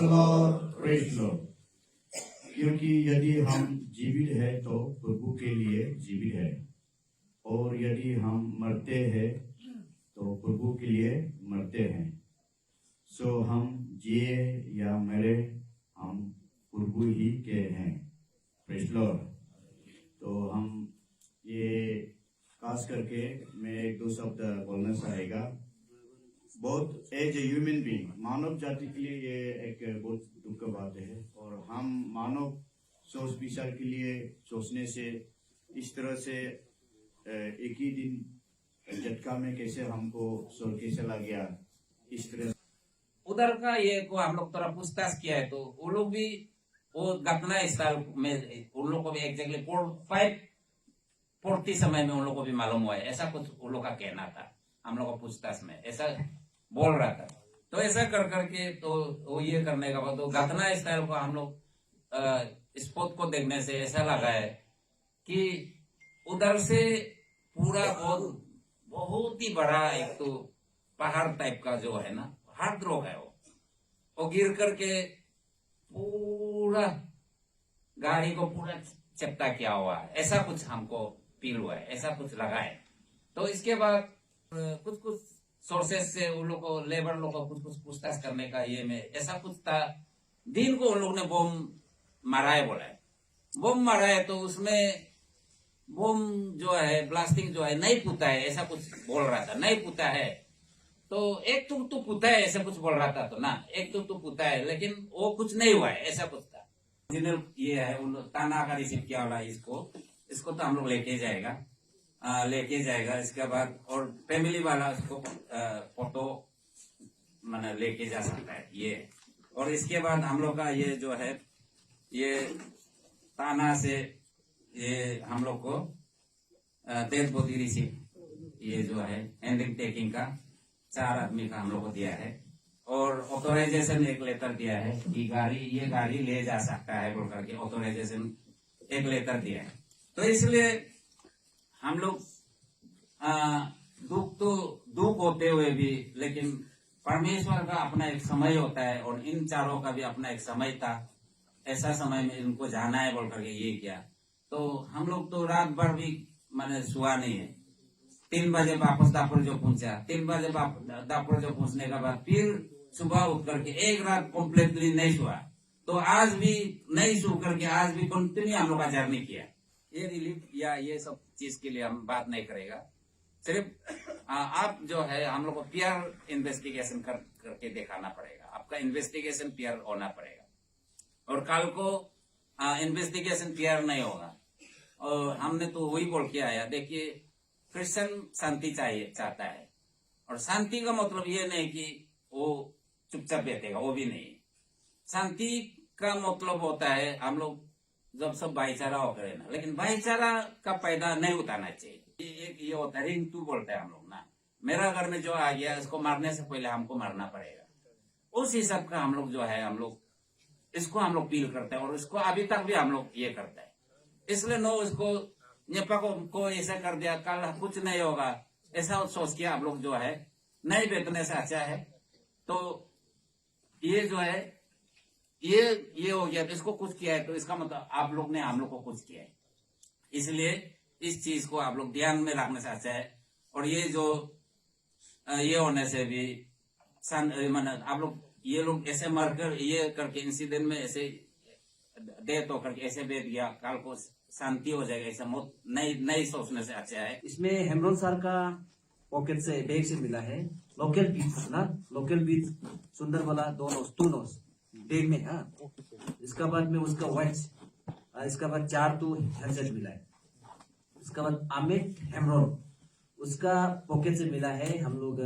Praise Lord. क्योंकि यदि हम जीवित है तो प्रभु के लिए जीवित है, और यदि हम मरते हैं तो प्रभु के लिए मरते हैं। सो हम जिए या मरे, हम प्रभु ही के हैं। Praise Lord. तो हम ये खास करके मैं एक दो शब्द बोलना चाहेगा। बहुत एज ए ह्यूमन बीइंग, मानव जाति के लिए ये एक बहुत दुख का बात है, और हम मानव सोच विचार के लिए सोचने से इस तरह से एक ही दिन झटका में कैसे हमको स्वर्ग के चला गया, इस तरह उधर का ये को हम लोग थोड़ा पूछताछ किया है, तो वो लोग भी वो घटना स्थल में उन लोग को भी एग्जैक्टली 5:40 समय में उन लोग को भी मालूम हुआ है, ऐसा कुछ उन लोग का कहना था। हम लोग को पूछताछ में ऐसा बोल रहा था। तो ऐसा कर करके तो वो ये करने का बाद तो घटना स्थल को हम लोग स्पॉट को देखने से ऐसा लगा है कि उधर से पूरा बहुत ही बड़ा एक तो पहाड़ टाइप का जो है ना, हार्ड रॉक है वो गिर करके पूरा गाड़ी को पूरा चपटा किया हुआ है, ऐसा कुछ हमको फील हुआ है, ऐसा कुछ लगा है। तो इसके बाद कुछ सोर्सेस से उन लोग को, लेबर लोग को कुछ पूछताछ करने का ये में ऐसा कुछ था। दिन को उन लोग ने बम मारा है, बोला है बम मारा है, तो उसमें बम जो है ब्लास्टिंग जो है नहीं पुता है, ऐसा कुछ बोल रहा था। नहीं पुता है तो एक तो पुता है, ऐसा कुछ बोल रहा था। तो ना एक तो पुता है, लेकिन वो कुछ नहीं हुआ है, ऐसा कुछ था। ये है उन ताना का रिसीव किया वाला, इसको तो हम लोग लेके जाएगा। इसके बाद और फैमिली वाला उसको फोटो मैंने लेके जा सकता है ये। और इसके बाद हम लोग का ये जो है ये ताना से ये हम लोग को डेथ बॉडी रिसीव ये जो है हैंडिंग टेकिंग का 4 आदमी का हम लोग को दिया है, और ऑथोराइजेशन एक लेटर दिया है कि ये गाड़ी ले जा सकता है बोल करके ऑथोराइजेशन एक लेटर दिया है। तो इसलिए हम लोग दुख होते हुए भी, लेकिन परमेश्वर का अपना एक समय होता है, और इन चारों का भी अपना एक समय था। ऐसा समय में इनको जाना है बोल करके ये किया। तो हम लोग तो रात भर भी मैंने सुहा नहीं है। 3 बजे वापस दापुर पहुंचा। 3 बजे दापुर पहुंचने के बाद फिर सुबह उठ करके एक रात कम्प्लीटली नहीं सुहा। तो आज भी नहीं सो करके आज भी कंटिन्यू हम लोग का जर्नी किया। ये रिलीफ या ये सब चीज के लिए हम बात नहीं करेगा। सिर्फ आप जो है हम लोग को पीआर इन्वेस्टिगेशन करके दिखाना पड़ेगा। आपका इन्वेस्टिगेशन पीआर होना पड़ेगा, और कल को इन्वेस्टिगेशन पीआर नहीं होगा। और हमने तो वही बोल के आया, देखिए क्रिश्चियन शांति चाहता है, और शांति का मतलब ये नहीं कि वो चुपचाप बैठेगा, वो भी नहीं। शांति का मतलब होता है हम लोग जब सब भाईचारा होकर है ना, लेकिन भाईचारा का पैदा नहीं उतारना चाहिए। एक ये होता है रिंग 2 बोलते हैं हम लोग ना, मेरा घर में जो आ गया इसको मारने से पहले हमको मारना पड़ेगा। उस हिसाब का हम लोग जो है हम लोग इसको हम लोग फील करते हैं, और इसको अभी तक भी हम लोग ये करते हैं। इसलिए नो इसको नेपा को ऐसा कर दिया, कल कुछ नहीं होगा ऐसा सोच के हम लोग जो है नहीं बेचने से अच्छा है। तो ये जो है ये हो गया, तो इसको कुछ किया है, तो इसका मतलब आप लोग ने हम लोग को कुछ किया है। इसलिए इस चीज को आप लोग ध्यान में रखने से अच्छा है। और ये जो ये होने से भी आप लोग ये लोग ऐसे मरकर ये करके इंसिडेंट में ऐसे डेथ होकर ऐसे बैठ गया, कल को शांति हो जाएगा, ऐसा मौत नहीं सोचने से अच्छा है। इसमें हेमरोन सर का पॉकेट से बैग से मिला है लोकल बीज ना, लोकल बीज सुंदर वाला 2 नोस बैग में। हाँ, इसका बाद में उसका वॉच, इसका बाद 4 तो हेडसेट मिला है। इसका बाद अमित हेमरोन उसका पॉकेट से मिला है हम लोग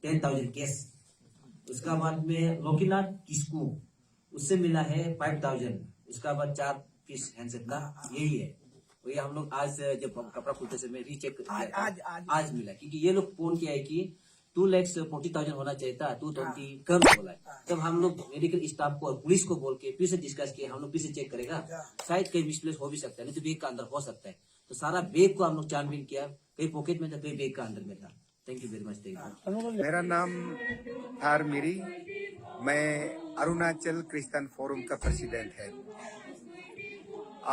10,000 कैश। उसका बाद में लोकीनाथ किस्कू उससे मिला है 5,000। उसका बाद 4 पीस हैंडसेट का यही है। तो ये हम लोग आज जब कपड़ा खुलते समय रीचेक आज मिला, क्योंकि ये लोग फोन किया है कि 2,40,000 होना चाहिए था, 220 कम बोला है। तब हम लोग मेडिकल स्टाफ को और पुलिस को बोल के फिर से डिस्कस किए, हम लोग फिर से चेक करेगा, शायद कहीं मिसप्लेस हो भी सकता है, नहीं तो बैग का अंदर हो सकता है। तो सारा बैग को हम लोग छानबीन किया, कहीं पॉकेट में था, कहीं बैग का अंदर में था। Thank you very much. मेरा नाम थार मीरी, मैं अरुणाचल क्रिश्चियन फोरम का प्रेसिडेंट है।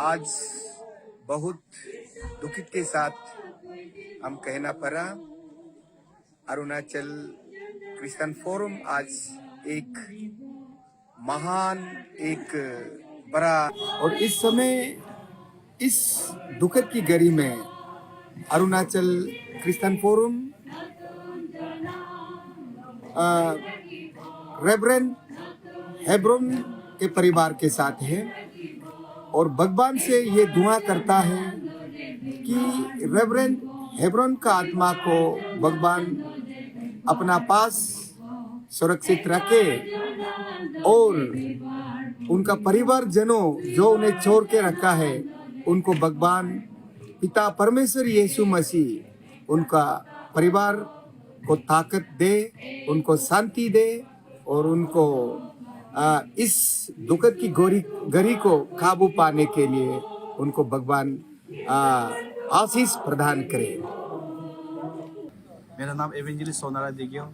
आज बहुत दुखित के साथ हम कहना पड़ा, अरुणाचल क्रिश्चियन फोरम आज एक महान, एक बड़ा, और इस समय इस दुखद की घड़ी में Arunachal Christian forum reverend Hebron के परिवार के साथ है और भगवान से ये दुआ करता है कि रेवरेंड हेब्रोन का आत्मा को भगवान अपना पास सुरक्षित रखे और उनका परिवारजनों जो उन्हें छोड़ के रखा है उनको भगवान पिता परमेश्वर यीशु मसीह उनका परिवार को ताकत दे, उनको शांति दे और उनको इस दुखद की घड़ी को काबू पाने के लिए उनको भगवान आशीष प्रदान करे। मेरा नाम एवेंजलिस्ट सोनारा दिग्यो,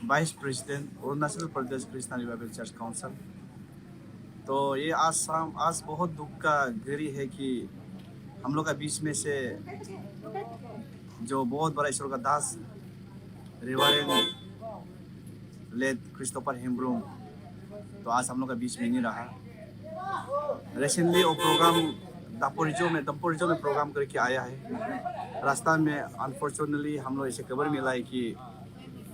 vice president Arunachal Pradesh Christian revival church council. तो ये आज बहुत दुख का घड़ी है कि हम लोग का बीच में से जो बहुत बड़ा ईश्वर का दास रिवरेंड लेड क्रिस्टोफर हेम्ब्रोम, तो आज हम लोग का बीच में नहीं रहा। रिसेंटली वो प्रोग्राम दपोरिजो में प्रोग्राम करके आया है। रास्ता में अनफॉर्चुनेटली हम लोग ऐसे खबर मिला है कि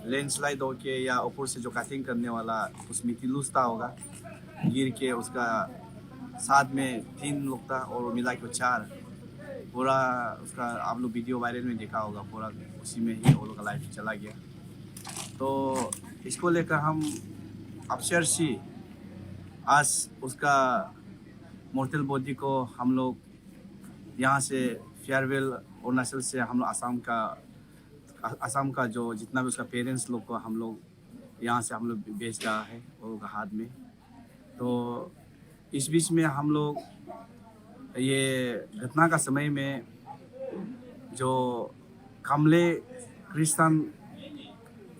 लैंडस्लाइड होके या ऊपर से जो कटिंग करने वाला उस मिट्टी लूजता होगा, गिर के उसका साथ में 3 लोग था और मिला के 4, पूरा उसका आप लोग वीडियो वायरल में देखा होगा, पूरा उसी में ही वो लोग का लाइफ चला गया। तो इसको लेकर हम अफसर आज उसका मोर्टल बॉडी को हम लोग यहाँ से फेयरवेल अरुणाचल से हम लोग आसाम का जो जितना भी उसका पेरेंट्स लोग को हम लोग यहाँ से हम लोग भेज रहा है वो लोग हाथ में। तो इस बीच में हम लोग ये घटना का समय में जो कामले क्रिश्चियन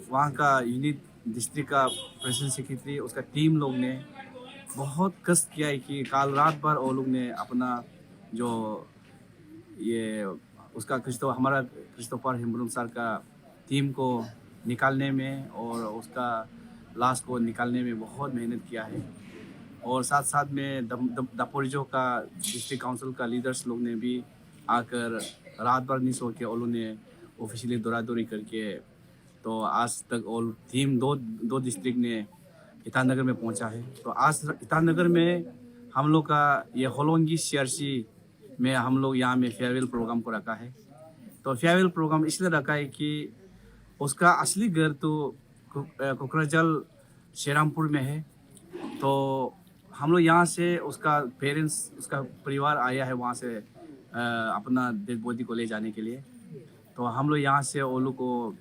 वहाँ का यूनिट डिस्ट्रिक्ट का प्रेसिडेंट सेक्रेटरी उसका टीम लोग ने बहुत कष्ट किया है कि कल रात भर वो लोग ने अपना जो ये उसका हमारा क्रिस्टोफर हेम्ब्रोम सर का टीम को निकालने में और उसका लाश को निकालने में बहुत मेहनत किया है। और साथ साथ में दपोरिजो का डिस्ट्रिक्ट काउंसिल का लीडर्स लोग ने भी आकर रात भर नहीं सो के उन्होंने ऑफिशियली दौरा दौरी करके तो आज तक और टीम दो डिस्ट्रिक्ट ने ईटानगर में पहुंचा है। तो आज ईटानगर में हम लोग का ये होलोंगी सीआरसी में हम लोग यहाँ में फेयरवेल प्रोग्राम को रखा है। तो फेयरवेल प्रोग्राम इसलिए रखा है कि उसका असली घर तो कोकराझार शेरामपुर में है। तो हम लोग यहाँ से उसका पेरेंट्स उसका परिवार आया है वहाँ से अपना डेड बॉडी को ले जाने के लिए। तो हम लोग यहाँ से वो लोग को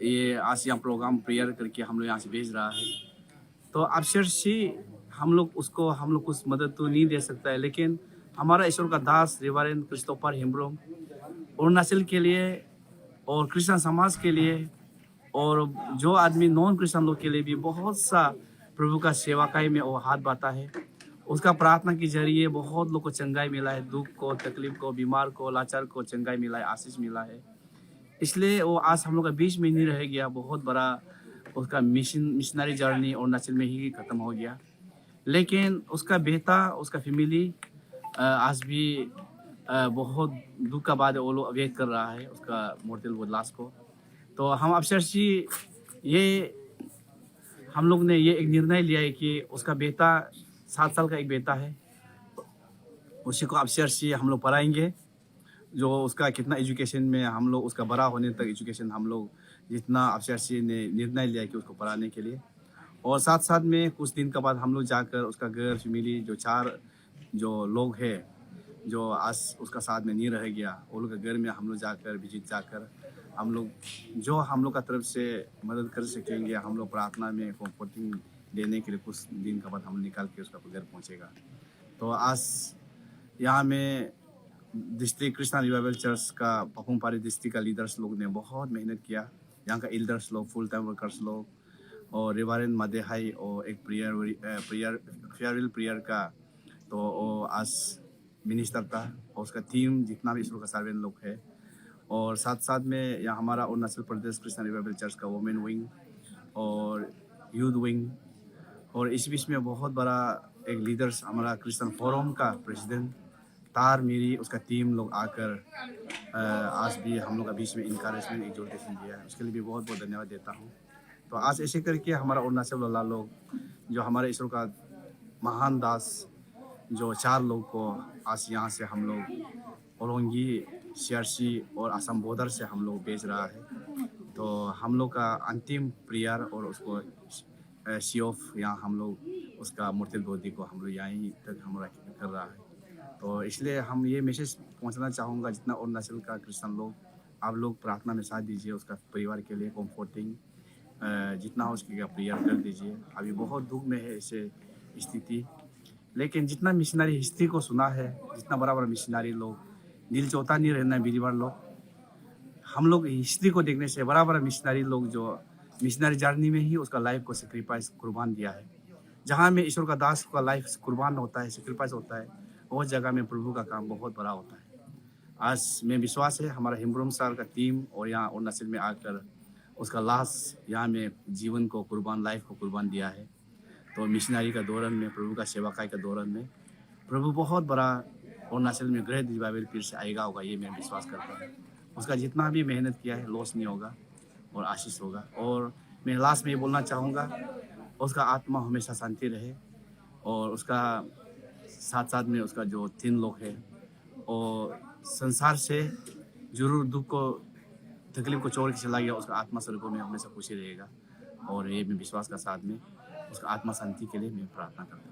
ये आज यहाँ प्रोग्राम प्रेयर करके हम लोग यहाँ से भेज रहा है। तो अफसर हम लोग कुछ मदद तो नहीं दे सकता है, लेकिन हमारा ईश्वर का दास रिवरेंड क्रिस्टोफर हेम्ब्रोम अरुणाचल के लिए और क्रिश्चियन समाज के लिए और जो आदमी नॉन क्रिश्चियन लोग के लिए भी बहुत सा प्रभु का सेवाकाई में वो हाथ बांटा है। उसका प्रार्थना के जरिए बहुत लोग को चंगाई मिला है, दुख को, तकलीफ को, बीमार को, लाचार को चंगाई मिला है, आशीष मिला है। इसलिए वो आज हम लोग का बीच में नहीं रह गया। बहुत बड़ा उसका मिशनरी जर्नी अरुणाचल में ही ख़त्म हो गया। लेकिन उसका बेटा, उसका फैमिली आज भी बहुत दुख का बाद वो लोग वेट कर रहा है उसका मोर्टल बॉडी लाश को। तो हम अफसर ये हम लोग ने ये एक निर्णय लिया है कि उसका बेटा 7 साल का एक बेटा है, उसी को अफसर हम लोग पढ़ाएंगे। जो उसका कितना एजुकेशन में हम लोग उसका बड़ा होने तक एजुकेशन हम लोग जितना अफसर ने निर्णय लिया कि उसको पढ़ाने के लिए। और साथ साथ में कुछ दिन के बाद हम लोग जाकर उसका घर फैमिली जो 4 जो लोग हैं जो आज उसका साथ में नहीं रह गया, वो लोग के घर में हम लोग जाकर विजिट जाकर हम लोग का तरफ से मदद कर सकेंगे। हम लोग प्रार्थना में कंफर्टिंग देने के लिए कुछ दिन के बाद हम निकाल के उसका घर पहुंचेगा। तो आज यहाँ में डिस्ट्रिक्ट क्रिश्चियन रिवाइवल चर्च का पपुमपारे डिस्ट्रिक्ट का लीडर्स लोग ने बहुत मेहनत किया। यहाँ का एल्डर्स लोग, फुल टाइम वर्कर्स लोग और रिवारेंट मदेहाई और एक फेयरवेल प्रेयर का तो वो आज मिनिस्टर था, और उसका टीम जितना भी ईश्वर का सर्वेंट लोग है, और साथ साथ में यहाँ हमारा Arunachal Pradesh Christian revival church का वुमेन विंग और यूथ विंग, और इस बीच में बहुत बड़ा एक लीडर्स हमारा क्रिश्चियन फोरम का प्रेसिडेंट तार मेरी उसका टीम लोग आकर आज भी हम लोग का बीच में इनकरेजमेंट एक्सोर्टेशन दिया है, उसके लिए भी बहुत बहुत धन्यवाद देता हूँ। तो आज ऐसे करके हमारा अरुणाचल वाला लोग जो हमारे ईश्वर का महान दास जो 4 लोग को आज यहाँ से हम लोग ओलोंगी, सीआरसी और असम बॉर्डर से हम लोग भेज रहा है। तो हम लोग का अंतिम प्रेयर और उसको सी ऑफ यहाँ हम लोग उसका मूर्तिल बॉडी को हम लोग यहीं तक हम लोग कर रहा है। तो इसलिए हम ये मैसेज पहुँचना चाहूँगा जितना अरुणाचल का क्रिश्चियन लोग, आप लोग प्रार्थना में साथ दीजिए, उसका परिवार के लिए कंफर्टिंग जितना हो उसकी प्रेयर कर दीजिए। अभी बहुत दुख में है ऐसे स्थिति, लेकिन जितना मिशनरी हिस्ट्री को सुना है, जितना बड़ा बड़ा मिशनरी लोग दिल चौथा नहीं रहना है बिलीवर लोग, हम लोग हिस्ट्री को देखने से बड़ा बड़ा मिशनरी लोग जो मिशनरी जर्नी में ही उसका लाइफ को सेक्रीफाइस कुर्बान दिया है। जहाँ में ईश्वर का दास का लाइफ कुर्बान होता है, सेक्रीफाइस होता है, वो जगह में प्रभु का काम बहुत बड़ा होता है। आज में विश्वास है हमारा हिम्ब्रोम साल का टीम और यहाँ अरुणाचल में आकर उसका लास्ट यहाँ में जीवन को कुर्बान, लाइफ को कुर्बान दिया है। तो मिशनरी का दौरान में, प्रभु का सेवाकाई का दौरान में प्रभु बहुत बड़ा अरुणाचल में ग्रेट रिवाइवल फिर से आएगा होगा, ये मैं विश्वास करता हूँ। उसका जितना भी मेहनत किया है लॉस नहीं होगा और आशीष होगा। और मैं लास्ट में ये बोलना चाहूँगा, उसका आत्मा हमेशा शांति रहे, और उसका साथ साथ में उसका जो 3 लोग हैं और संसार से जरूर दुख को तकलीफ को छोड़ के चला गया, उसका आत्मा स्वर्ग में हमेशा खुशी रहेगा। और ये मैं विश्वास का साथ में उसका आत्मा शांति के लिए मैं प्रार्थना करता हूँ।